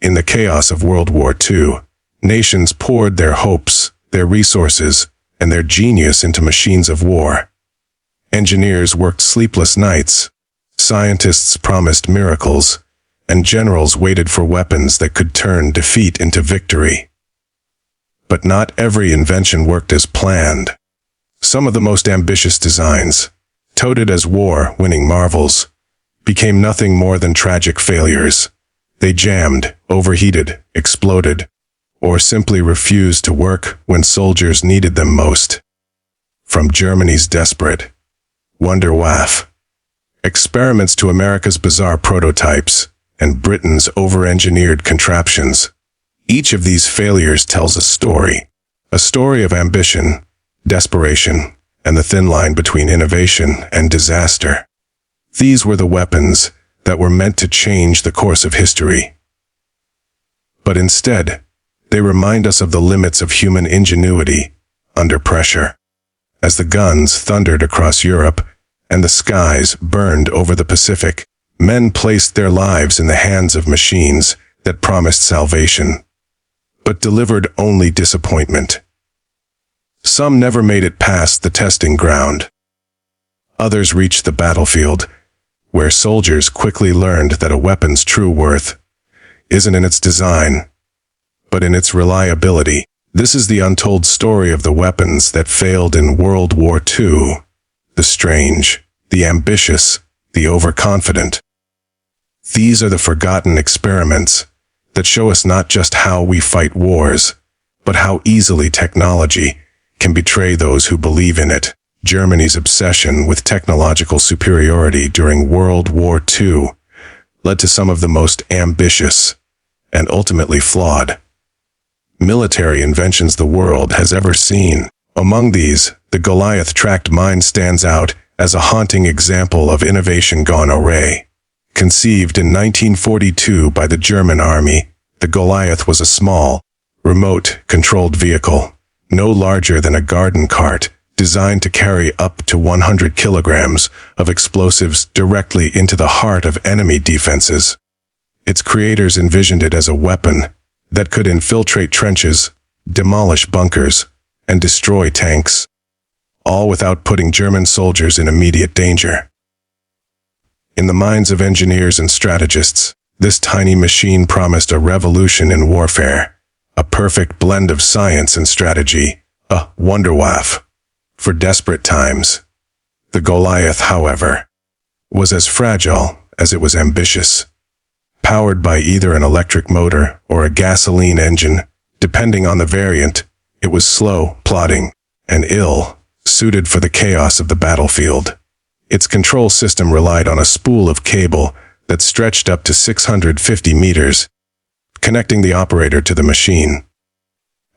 In the chaos of World War II, nations poured their hopes, their resources, and their genius into machines of war. Engineers worked sleepless nights, scientists promised miracles, and generals waited for weapons that could turn defeat into victory. But not every invention worked as planned. Some of the most ambitious designs, touted as war-winning marvels, became nothing more than tragic failures. They jammed, overheated, exploded, or simply refused to work when soldiers needed them most. From Germany's desperate WWII experiments to America's bizarre prototypes and Britain's over-engineered contraptions, each of these failures tells a story of ambition, desperation, and the thin line between innovation and disaster. These were the weapons that were meant to change the course of history. But instead, they remind us of the limits of human ingenuity under pressure. As the guns thundered across Europe and the skies burned over the Pacific, men placed their lives in the hands of machines that promised salvation, but delivered only disappointment. Some never made it past the testing ground. Others reached the battlefield, where soldiers quickly learned that a weapon's true worth isn't in its design, but in its reliability. This is the untold story of the weapons that failed in World War II, the strange, the ambitious, the overconfident. These are the forgotten experiments that show us not just how we fight wars, but how easily technology can betray those who believe in it. Germany's obsession with technological superiority during World War II led to some of the most ambitious and ultimately flawed military inventions the world has ever seen. Among these, the Goliath tracked mine stands out as a haunting example of innovation gone awry. Conceived in 1942 by the German army, the Goliath was a small, remote-controlled vehicle, no larger than a garden cart, designed to carry up to 100 kilograms of explosives directly into the heart of enemy defenses. Its creators envisioned it as a weapon that could infiltrate trenches, demolish bunkers, and destroy tanks, all without putting German soldiers in immediate danger. In the minds of engineers and strategists, this tiny machine promised a revolution in warfare, a perfect blend of science and strategy, a WWII for desperate times. The Goliath, however, was as fragile as it was ambitious. Powered by either an electric motor or a gasoline engine, depending on the variant, it was slow, plodding, and ill-suited for the chaos of the battlefield. Its control system relied on a spool of cable that stretched up to 650 meters, connecting the operator to the machine.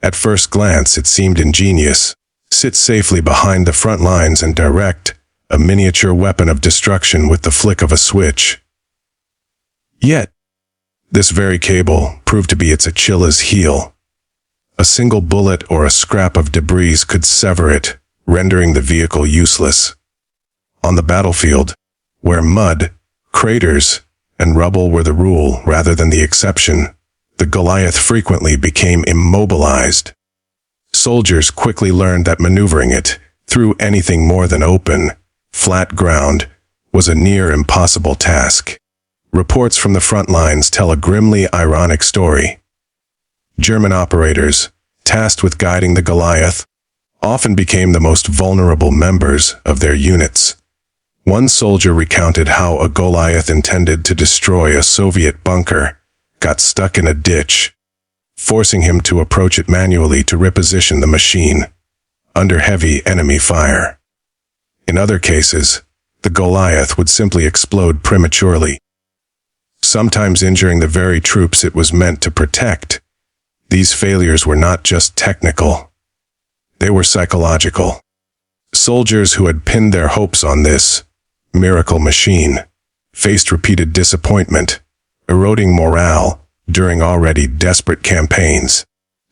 At first glance, it seemed ingenious. Sit safely behind the front lines and direct a miniature weapon of destruction with the flick of a switch. Yet, this very cable proved to be its Achilles heel. A single bullet or a scrap of debris could sever it, rendering the vehicle useless. On the battlefield, where mud, craters, and rubble were the rule rather than the exception, the Goliath frequently became immobilized. Soldiers quickly learned that maneuvering it through anything more than open, flat ground was a near impossible task. Reports from the front lines tell a grimly ironic story. German operators, tasked with guiding the Goliath, often became the most vulnerable members of their units. One soldier recounted how a Goliath intended to destroy a Soviet bunker got stuck in a ditch, forcing him to approach it manually to reposition the machine under heavy enemy fire. In other cases, the Goliath would simply explode prematurely, sometimes injuring the very troops it was meant to protect. These failures were not just technical. They were psychological. Soldiers who had pinned their hopes on this miracle machine faced repeated disappointment, eroding morale during already desperate campaigns.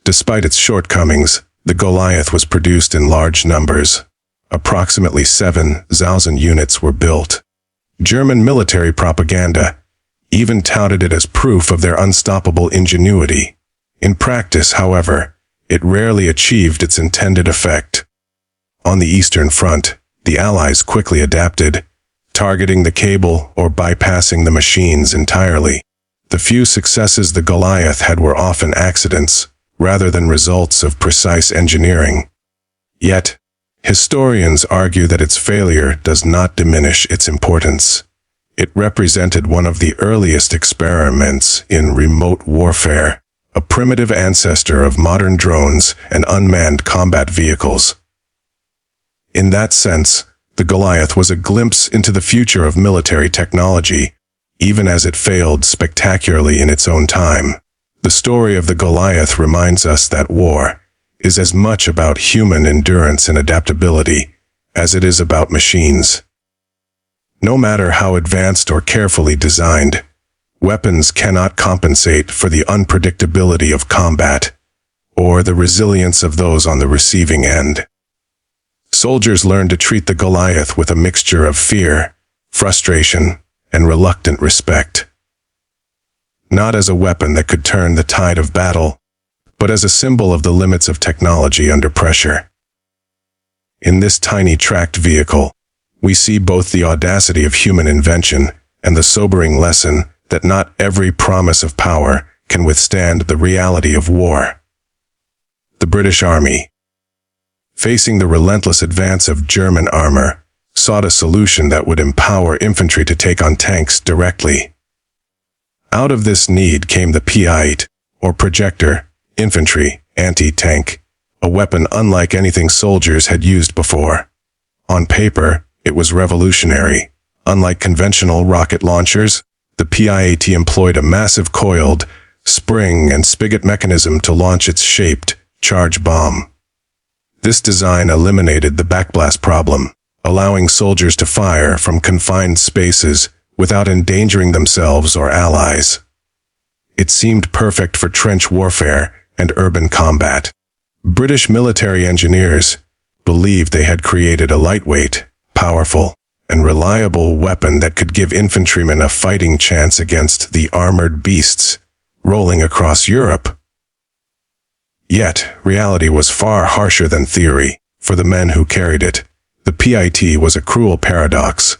Despite its shortcomings, the Goliath was produced in large numbers. Approximately 7,000 units were built. German military propaganda even touted it as proof of their unstoppable ingenuity. In practice, however, it rarely achieved its intended effect. On the Eastern Front, the Allies quickly adapted, targeting the cable or bypassing the machines entirely. The few successes the Goliath had were often accidents, rather than results of precise engineering. Yet, historians argue that its failure does not diminish its importance. It represented one of the earliest experiments in remote warfare, a primitive ancestor of modern drones and unmanned combat vehicles. In that sense, the Goliath was a glimpse into the future of military technology, even as it failed spectacularly in its own time. The story of the Goliath reminds us that war is as much about human endurance and adaptability as it is about machines. No matter how advanced or carefully designed, weapons cannot compensate for the unpredictability of combat or the resilience of those on the receiving end. Soldiers learned to treat the Goliath with a mixture of fear, frustration, and reluctant respect. Not as a weapon that could turn the tide of battle, but as a symbol of the limits of technology under pressure. In this tiny tracked vehicle, we see both the audacity of human invention and the sobering lesson that not every promise of power can withstand the reality of war. The British Army, facing the relentless advance of German armor, sought a solution that would empower infantry to take on tanks directly. Out of this need came the PIAT, or projector, infantry, anti-tank, a weapon unlike anything soldiers had used before. On paper, it was revolutionary. Unlike conventional rocket launchers, the PIAT employed a massive coiled, spring and spigot mechanism to launch its shaped, charge bomb. This design eliminated the backblast problem, allowing soldiers to fire from confined spaces without endangering themselves or allies. It seemed perfect for trench warfare and urban combat. British military engineers believed they had created a lightweight, powerful, and reliable weapon that could give infantrymen a fighting chance against the armored beasts rolling across Europe. Yet, reality was far harsher than theory. For the men who carried it, the PIAT was a cruel paradox,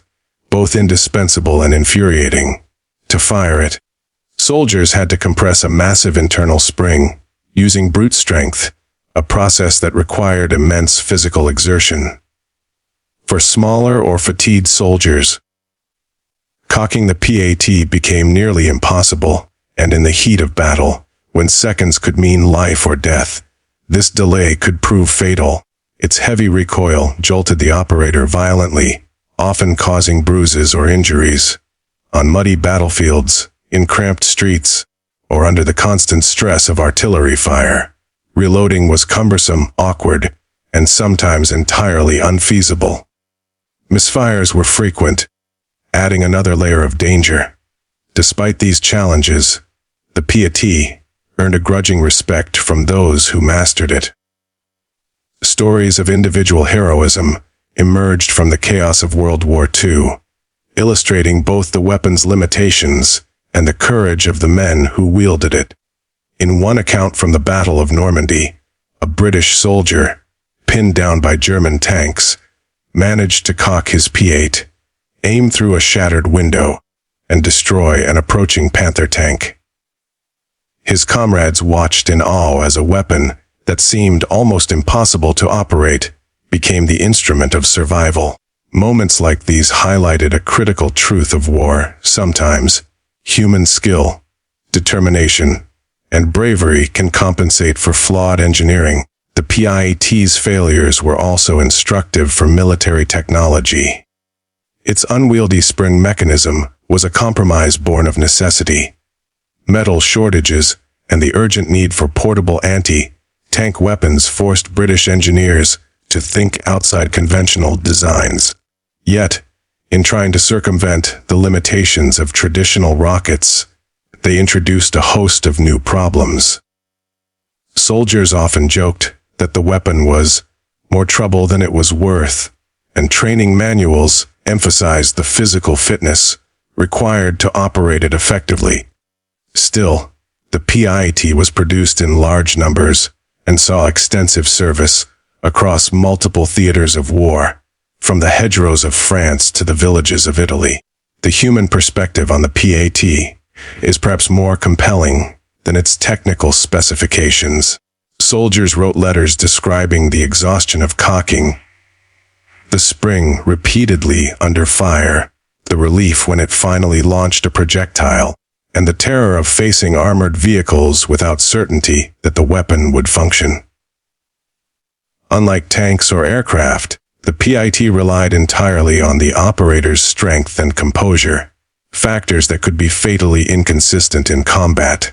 both indispensable and infuriating. To fire it, soldiers had to compress a massive internal spring, using brute strength, a process that required immense physical exertion. For smaller or fatigued soldiers, cocking the PIAT became nearly impossible, and in the heat of battle, when seconds could mean life or death, this delay could prove fatal. Its heavy recoil jolted the operator violently, often causing bruises or injuries. On muddy battlefields, in cramped streets, or under the constant stress of artillery fire, reloading was cumbersome, awkward, and sometimes entirely unfeasible. Misfires were frequent, adding another layer of danger. Despite these challenges, the PIAT earned a grudging respect from those who mastered it. Stories of individual heroism emerged from the chaos of World War II, illustrating both the weapon's limitations and the courage of the men who wielded it. In one account from the Battle of Normandy, a British soldier, pinned down by German tanks, managed to cock his PIAT, aim through a shattered window, and destroy an approaching Panther tank. His comrades watched in awe as a weapon that seemed almost impossible to operate became the instrument of survival. Moments like these highlighted a critical truth of war. Sometimes, human skill, determination, and bravery can compensate for flawed engineering. The PIAT's failures were also instructive for military technology. Its unwieldy spring mechanism was a compromise born of necessity. Metal shortages and the urgent need for portable anti-tank weapons forced British engineers to think outside conventional designs. Yet, in trying to circumvent the limitations of traditional rockets, they introduced a host of new problems. Soldiers often joked that the weapon was more trouble than it was worth, and training manuals emphasized the physical fitness required to operate it effectively. Still, the PIAT was produced in large numbers and saw extensive service across multiple theaters of war, from the hedgerows of France to the villages of Italy. The human perspective on the PIAT is perhaps more compelling than its technical specifications. Soldiers wrote letters describing the exhaustion of cocking, the spring repeatedly under fire, the relief when it finally launched a projectile, and the terror of facing armored vehicles without certainty that the weapon would function. Unlike tanks or aircraft, the PIAT relied entirely on the operator's strength and composure, factors that could be fatally inconsistent in combat.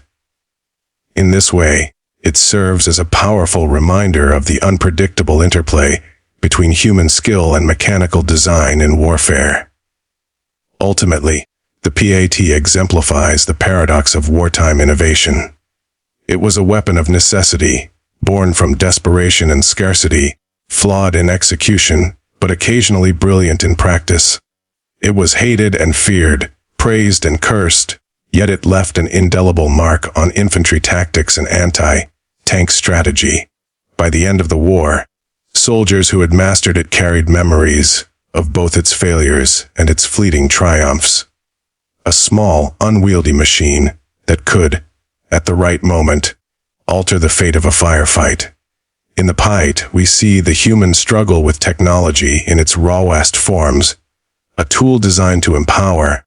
In this way, it serves as a powerful reminder of the unpredictable interplay between human skill and mechanical design in warfare. Ultimately, the PIAT exemplifies the paradox of wartime innovation. It was a weapon of necessity, born from desperation and scarcity, flawed in execution, but occasionally brilliant in practice. It was hated and feared, praised and cursed, yet it left an indelible mark on infantry tactics and anti-tank strategy. By the end of the war, soldiers who had mastered it carried memories of both its failures and its fleeting triumphs. A small, unwieldy machine that could, at the right moment, alter the fate of a firefight. In the PIAT, we see the human struggle with technology in its rawest forms, a tool designed to empower,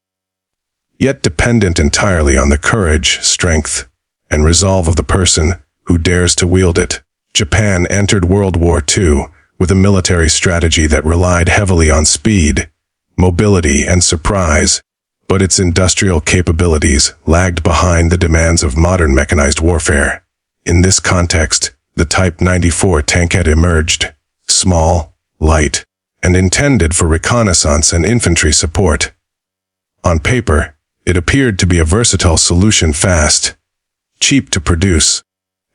yet dependent entirely on the courage, strength, and resolve of the person who dares to wield it. Japan entered World War II with a military strategy that relied heavily on speed, mobility, and surprise, but its industrial capabilities lagged behind the demands of modern mechanized warfare. In this context, the Type 94 tankette emerged, small, light, and intended for reconnaissance and infantry support. On paper, it appeared to be a versatile solution, fast, cheap to produce,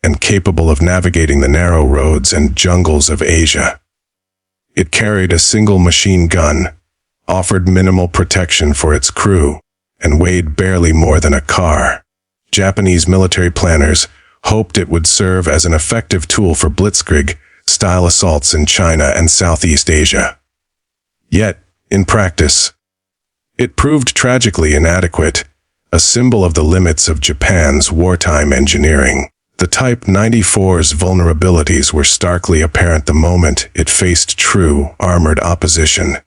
and capable of navigating the narrow roads and jungles of Asia. It carried a single machine gun, offered minimal protection for its crew, and weighed barely more than a car. Japanese military planners hoped it would serve as an effective tool for blitzkrieg-style assaults in China and Southeast Asia. Yet, in practice, it proved tragically inadequate, a symbol of the limits of Japan's wartime engineering. The Type 94's vulnerabilities were starkly apparent the moment it faced true armored opposition.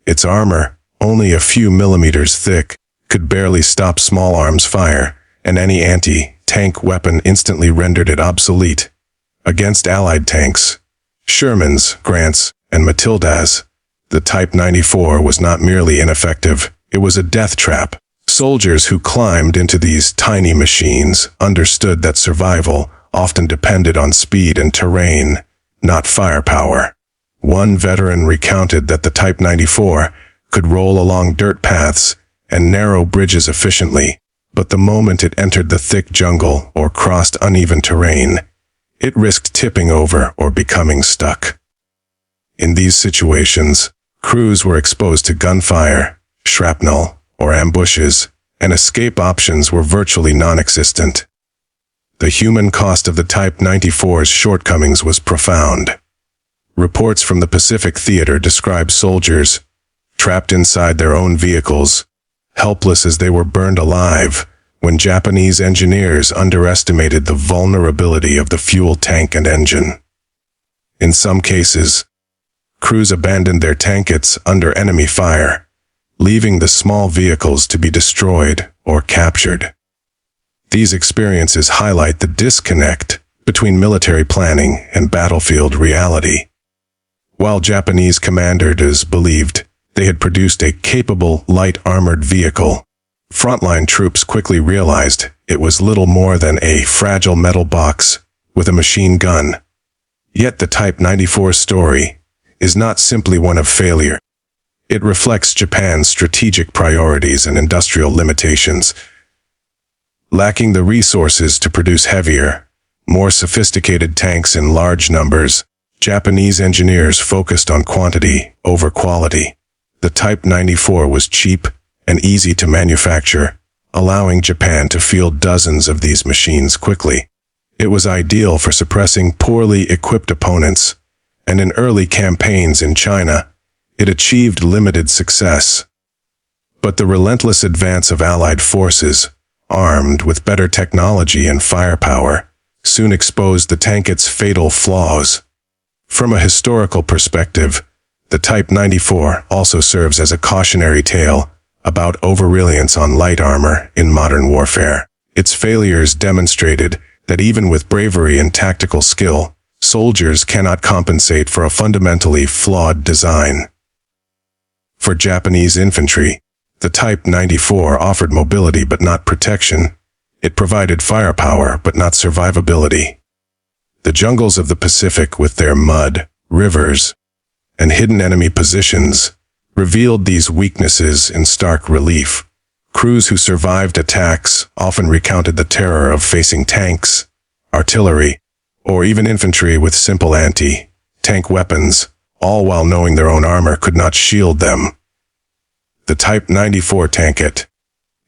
Its armor, only a few millimeters thick, could barely stop small arms fire, and any anti-tank weapon instantly rendered it obsolete. Against Allied tanks, Shermans, Grants, and Matildas, the Type 94 was not merely ineffective, it was a death trap. Soldiers who climbed into these tiny machines understood that survival often depended on speed and terrain, not firepower. One veteran recounted that the Type 94 could roll along dirt paths and narrow bridges efficiently, but the moment it entered the thick jungle or crossed uneven terrain, it risked tipping over or becoming stuck. In these situations, crews were exposed to gunfire, shrapnel, or ambushes, and escape options were virtually non-existent. The human cost of the Type 94's shortcomings was profound. Reports from the Pacific Theater describe soldiers trapped inside their own vehicles, helpless as they were burned alive, when Japanese engineers underestimated the vulnerability of the fuel tank and engine. In some cases, crews abandoned their tankettes under enemy fire, leaving the small vehicles to be destroyed or captured. These experiences highlight the disconnect between military planning and battlefield reality. While Japanese commanders believed they had produced a capable light armored vehicle, Frontline troops quickly realized it was little more than a fragile metal box with a machine gun. Yet the Type 94 story is not simply one of failure. It reflects Japan's strategic priorities and industrial limitations. Lacking the resources to produce heavier, more sophisticated tanks in large numbers, Japanese engineers focused on quantity over quality. The Type 94 was cheap and easy to manufacture, allowing Japan to field dozens of these machines quickly. It was ideal for suppressing poorly equipped opponents, and in early campaigns in China, it achieved limited success. But the relentless advance of Allied forces, armed with better technology and firepower, soon exposed the tankette's fatal flaws. From a historical perspective, the Type 94 also serves as a cautionary tale about over-reliance on light armor in modern warfare. Its failures demonstrated that even with bravery and tactical skill, soldiers cannot compensate for a fundamentally flawed design. For Japanese infantry, the Type 94 offered mobility but not protection. It provided firepower but not survivability. The jungles of the Pacific, with their mud, rivers, and hidden enemy positions, revealed these weaknesses in stark relief. Crews who survived attacks often recounted the terror of facing tanks, artillery, or even infantry with simple anti-tank weapons, all while knowing their own armor could not shield them. The Type 94 tankette,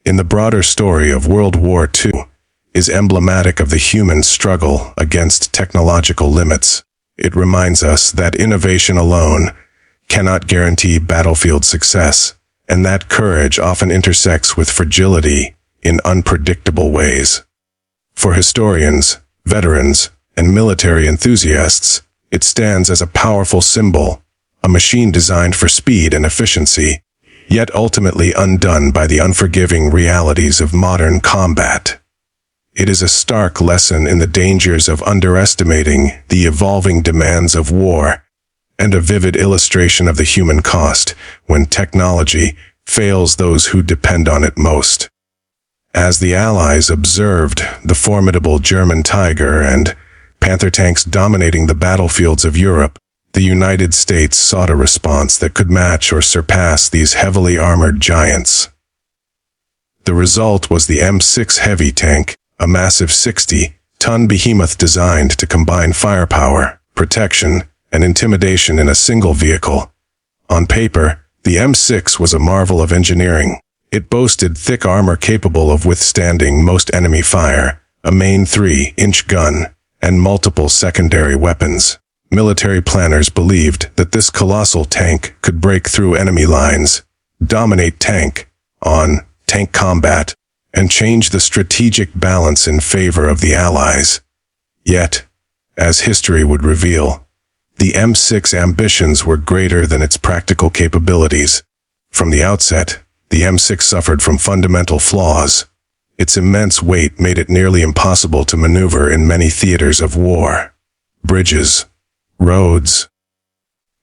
in the broader story of World War II, is emblematic of the human struggle against technological limits. It reminds us that innovation alone cannot guarantee battlefield success, and that courage often intersects with fragility in unpredictable ways. For historians, veterans, and military enthusiasts, it stands as a powerful symbol, a machine designed for speed and efficiency, yet ultimately undone by the unforgiving realities of modern combat. It is a stark lesson in the dangers of underestimating the evolving demands of war, and a vivid illustration of the human cost when technology fails those who depend on it most. As the Allies observed the formidable German Tiger and Panther tanks dominating the battlefields of Europe, the United States sought a response that could match or surpass these heavily armored giants. The result was the M6 heavy tank, a massive 60-ton behemoth designed to combine firepower, protection, and intimidation in a single vehicle. On paper, the M6 was a marvel of engineering. It boasted thick armor capable of withstanding most enemy fire, a main 3-inch gun, and multiple secondary weapons. Military planners believed that this colossal tank could break through enemy lines, dominate tank-on-tank combat, and change the strategic balance in favor of the Allies. Yet, as history would reveal, the M6 ambitions were greater than its practical capabilities. From the outset, the M6 suffered from fundamental flaws. Its immense weight made it nearly impossible to maneuver in many theaters of war. Bridges, roads,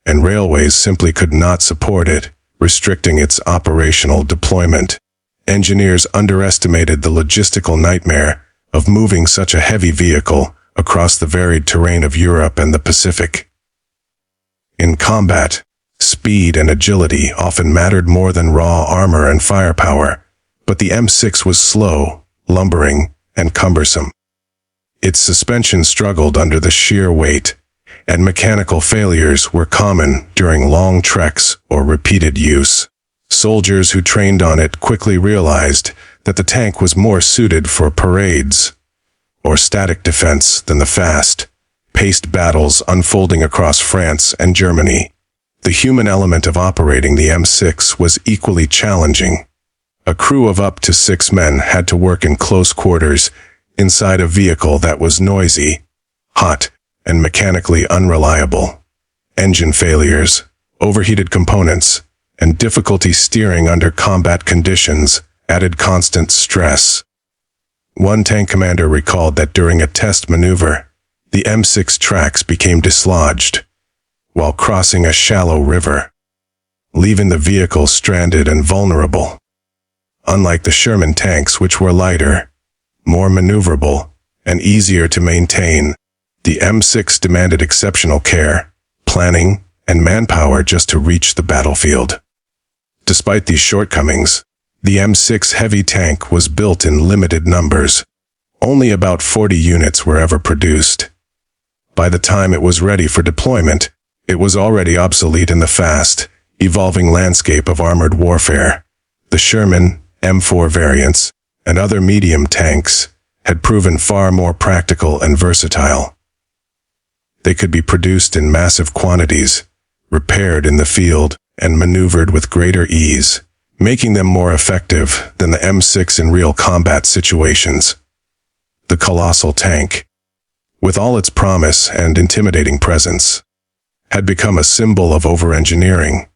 and railways simply could not support it, restricting its operational deployment. Engineers underestimated the logistical nightmare of moving such a heavy vehicle across the varied terrain of Europe and the Pacific. In combat, speed and agility often mattered more than raw armor and firepower, but the M6 was slow, lumbering, and cumbersome. Its suspension struggled under the sheer weight, and mechanical failures were common during long treks or repeated use. Soldiers who trained on it quickly realized that the tank was more suited for parades or static defense than the fast-paced battles unfolding across France and Germany. The human element of operating the M6 was equally challenging. A crew of up to 6 men had to work in close quarters inside a vehicle that was noisy, hot, and mechanically unreliable. Engine failures, overheated components, and difficulty steering under combat conditions added constant stress. One tank commander recalled that during a test maneuver, the M6 tracks became dislodged while crossing a shallow river, leaving the vehicle stranded and vulnerable. Unlike the Sherman tanks, which were lighter, more maneuverable, and easier to maintain, the M6 demanded exceptional care, planning, and manpower just to reach the battlefield. Despite these shortcomings, the M6 heavy tank was built in limited numbers. Only about 40 units were ever produced. By the time it was ready for deployment, it was already obsolete in the fast, evolving landscape of armored warfare. The Sherman, M4 variants, and other medium tanks had proven far more practical and versatile. They could be produced in massive quantities, repaired in the field, and maneuvered with greater ease, making them more effective than the M6 in real combat situations. The colossal tank, with all its promise and intimidating presence, had become a symbol of over-engineering,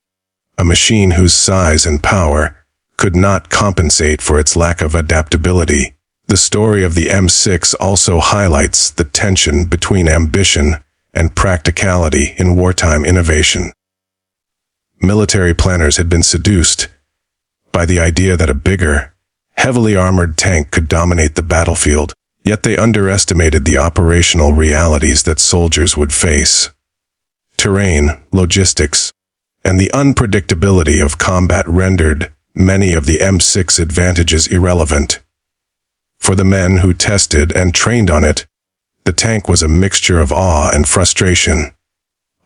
a machine whose size and power could not compensate for its lack of adaptability. The story of the M6 also highlights the tension between ambition and practicality in wartime innovation. Military planners had been seduced by the idea that a bigger, heavily armored tank could dominate the battlefield, yet they underestimated the operational realities that soldiers would face. Terrain, logistics, and the unpredictability of combat rendered many of the M6 advantages irrelevant. For the men who tested and trained on it, the tank was a mixture of awe and frustration,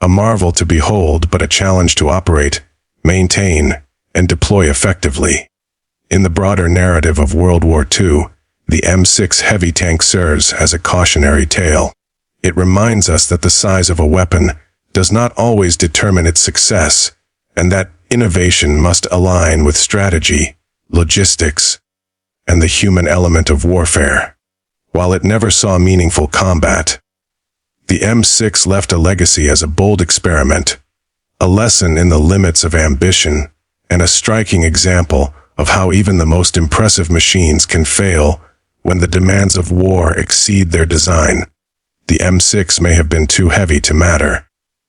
a marvel to behold but a challenge to operate, maintain, and deploy effectively. In the broader narrative of World War II, the M6 heavy tank serves as a cautionary tale. It reminds us that the size of a weapon does not always determine its success, and that innovation must align with strategy, logistics, and the human element of warfare. While it never saw meaningful combat, the M6 left a legacy as a bold experiment, a lesson in the limits of ambition, and a striking example of how even the most impressive machines can fail when the demands of war exceed their design. The M6 may have been too heavy to matter,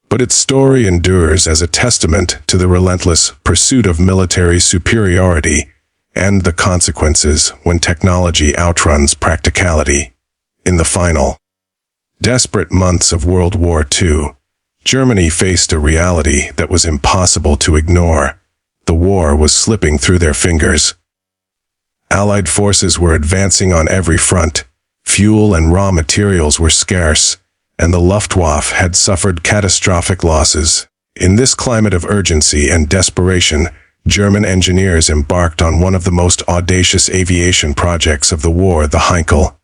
but its story endures as a testament to the relentless pursuit of military superiority and the consequences when technology outruns practicality. In the final, desperate months of World War II, Germany faced a reality that was impossible to ignore. The war was slipping through their fingers. Allied forces were advancing on every front, fuel and raw materials were scarce, and the Luftwaffe had suffered catastrophic losses. In this climate of urgency and desperation, German engineers embarked on one of the most audacious aviation projects of the war, the Heinkel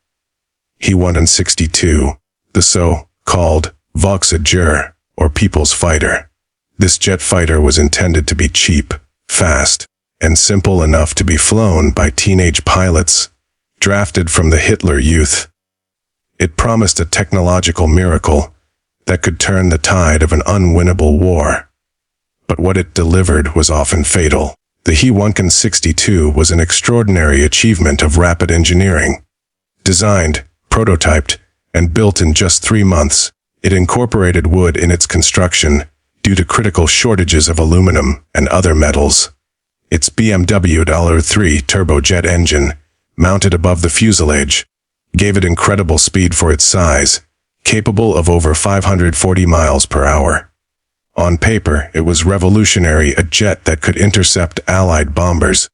He 162, the so-called Volksjäger, or People's Fighter. This jet fighter was intended to be cheap, fast, and simple enough to be flown by teenage pilots drafted from the Hitler Youth. It promised a technological miracle that could turn the tide of an unwinnable war. But what it delivered was often fatal. The He 162 was an extraordinary achievement of rapid engineering. Designed, prototyped, and built in just 3 months, it incorporated wood in its construction due to critical shortages of aluminum and other metals. Its BMW WWII turbojet engine, mounted above the fuselage, gave it incredible speed for its size, capable of over 540 miles per hour. On paper, it was revolutionary, a jet that could intercept Allied bombers,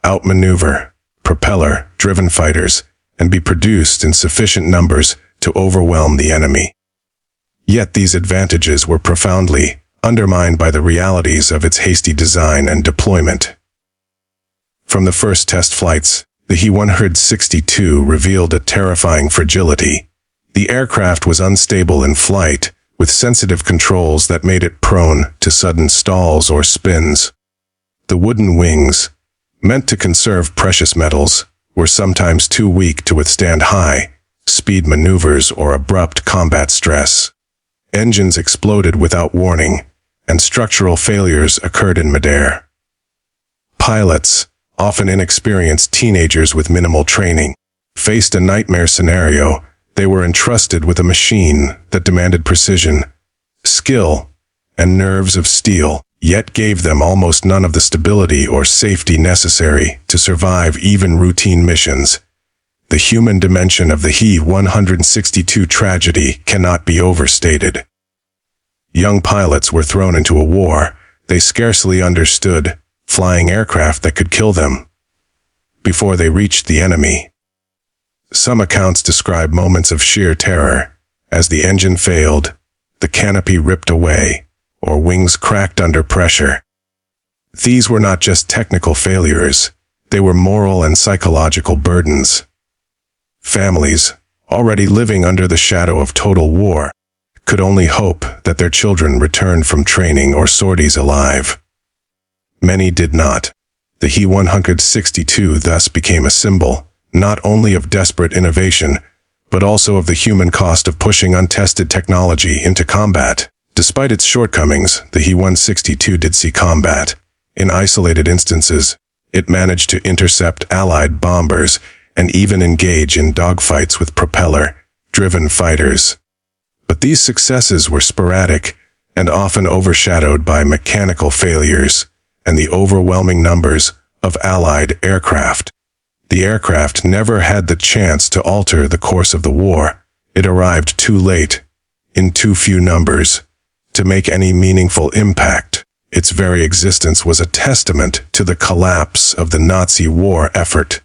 outmaneuver propeller-driven fighters, and be produced in sufficient numbers to overwhelm the enemy. Yet these advantages were profoundly undermined by the realities of its hasty design and deployment. From the first test flights, the He 162 revealed a terrifying fragility. The aircraft was unstable in flight, with sensitive controls that made it prone to sudden stalls or spins. The wooden wings, meant to conserve precious metals, were sometimes too weak to withstand high-speed maneuvers or abrupt combat stress. Engines exploded without warning, and structural failures occurred in midair. Pilots, often inexperienced teenagers with minimal training, faced a nightmare scenario. They were entrusted with a machine that demanded precision, skill, and nerves of steel, yet gave them almost none of the stability or safety necessary to survive even routine missions. The human dimension of the He 162 tragedy cannot be overstated. Young pilots were thrown into a war they scarcely understood, flying aircraft that could kill them before they reached the enemy. Some accounts describe moments of sheer terror, as the engine failed, the canopy ripped away, or wings cracked under pressure. These were not just technical failures, they were moral and psychological burdens. Families, already living under the shadow of total war, could only hope that their children returned from training or sorties alive. Many did not. The He-162 thus became a symbol, not only of desperate innovation, but also of the human cost of pushing untested technology into combat. Despite its shortcomings, the He-162 did see combat. In isolated instances, it managed to intercept Allied bombers and even engage in dogfights with propeller-driven fighters. But these successes were sporadic and often overshadowed by mechanical failures and the overwhelming numbers of Allied aircraft. The aircraft never had the chance to alter the course of the war. It arrived too late, in too few numbers, to make any meaningful impact. Its very existence was a testament to the collapse of the Nazi war effort.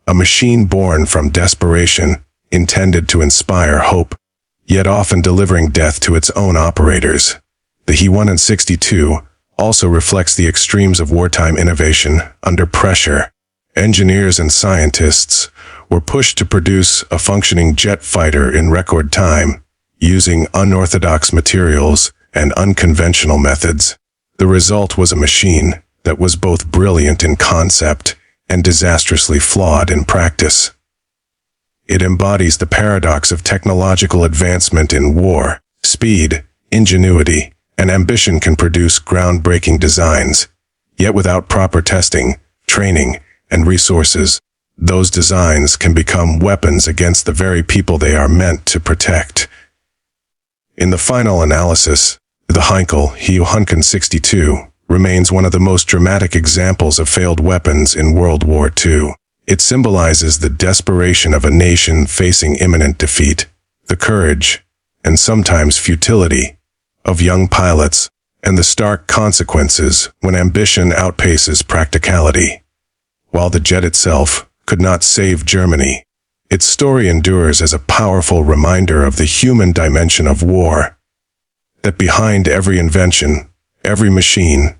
A machine born from desperation, intended to inspire hope, yet often delivering death to its own operators. The He-162 also reflects the extremes of wartime innovation under pressure. Engineers and scientists were pushed to produce a functioning jet fighter in record time, using unorthodox materials and unconventional methods. The result was a machine that was both brilliant in concept and disastrously flawed in practice. It embodies the paradox of technological advancement in war. Speed, ingenuity, and ambition can produce groundbreaking designs, yet without proper testing, training, and resources, those designs can become weapons against the very people they are meant to protect. In the final analysis, the Heinkel He-162 remains one of the most dramatic examples of failed weapons in World War II. It symbolizes the desperation of a nation facing imminent defeat, the courage, and sometimes futility, of young pilots, and the stark consequences when ambition outpaces practicality. While the jet itself could not save Germany, its story endures as a powerful reminder of the human dimension of war, that behind every invention, every machine,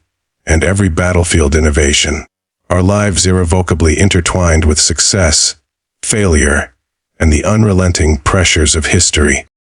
and every battlefield innovation, are lives irrevocably intertwined with success, failure, and the unrelenting pressures of history.